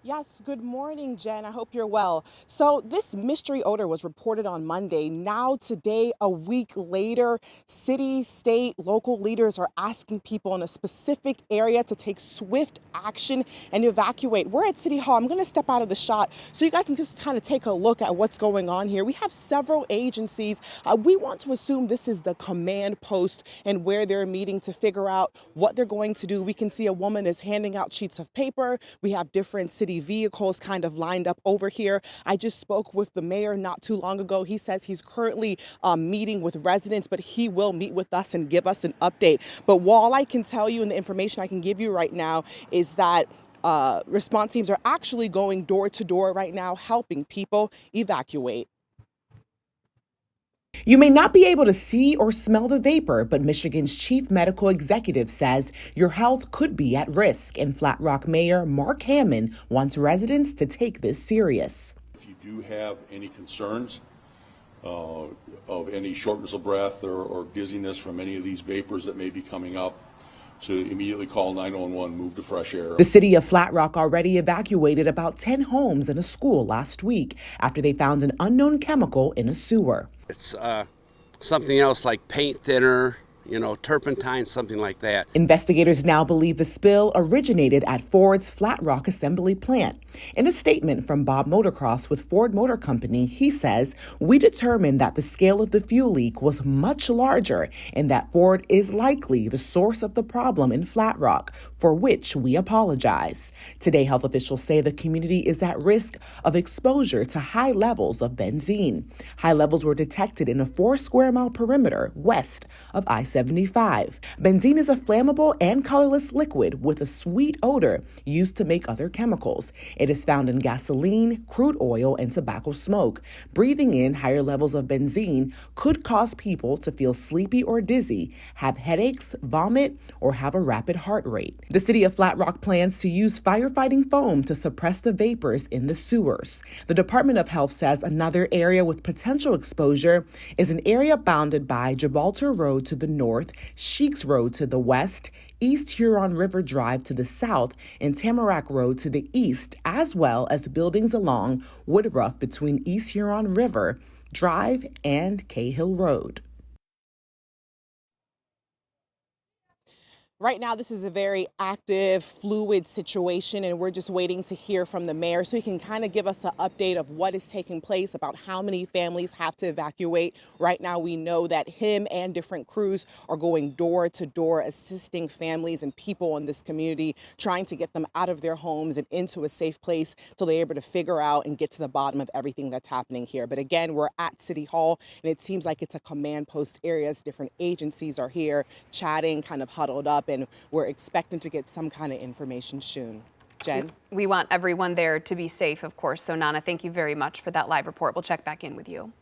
Yes, good morning, Jen. I hope you're well. So, this mystery odor was reported on Monday. Now, today, a week later, city, state, local leaders are asking people in a specific area to take swift action and evacuate. We're at City Hall. I'm going to step out of the shot so you guys can just kind of take a look at what's going on here. We have several agencies. We want to assume this is the command post and where they're meeting to figure out what they're going to do. We can see a woman is handing out sheets of paper. We have different city vehicles kind of lined up over here. I just spoke with the mayor not too long ago. He says he's currently meeting with residents, but he will meet with us and give us an update. But all I can tell you and the information I can give you right now is that response teams are actually going door to door right now, helping people evacuate. You may not be able to see or smell the vapor, but Michigan's chief medical executive says your health could be at risk, and Flat Rock Mayor Mark Hammond wants residents to take this serious. If you do have any concerns of any shortness of breath or dizziness from any of these vapors that may be coming up, to immediately call 911, move to fresh air. The city of Flat Rock already evacuated about 10 homes and a school last week after they found an unknown chemical in a sewer. It's something else like paint thinner, turpentine, something like that. Investigators now believe the spill originated at Ford's Flat Rock assembly plant. In a statement from Bob Motocross with Ford Motor Company, he says, "We determined that the scale of the fuel leak was much larger and that Ford is likely the source of the problem in Flat Rock, for which we apologize." Today, health officials say the community is at risk of exposure to high levels of benzene. High levels were detected in a 4-square-mile perimeter west of I-75. Benzene is a flammable and colorless liquid with a sweet odor used to make other chemicals. It is found in gasoline, crude oil, and tobacco smoke. Breathing in higher levels of benzene could cause people to feel sleepy or dizzy, have headaches, vomit, or have a rapid heart rate. The city of Flat Rock plans to use firefighting foam to suppress the vapors in the sewers. The Department of Health says another area with potential exposure is an area bounded by Gibraltar Road to the north, Sheik's Road to the west, East Huron River Drive to the south, and Tamarack Road to the east, as well as buildings along Woodruff between East Huron River Drive and Cahill Road. Right now, this is a very active, fluid situation, and we're just waiting to hear from the mayor so he can kind of give us an update of what is taking place, about how many families have to evacuate. Right now, we know that him and different crews are going door to door, assisting families and people in this community, trying to get them out of their homes and into a safe place so they're able to figure out and get to the bottom of everything that's happening here. But again, we're at City Hall, and it seems like it's a command post area as different agencies are here chatting, kind of huddled up, and we're expecting to get some kind of information soon. Jen? We want everyone there to be safe, of course. So, Nana, thank you very much for that live report. We'll check back in with you.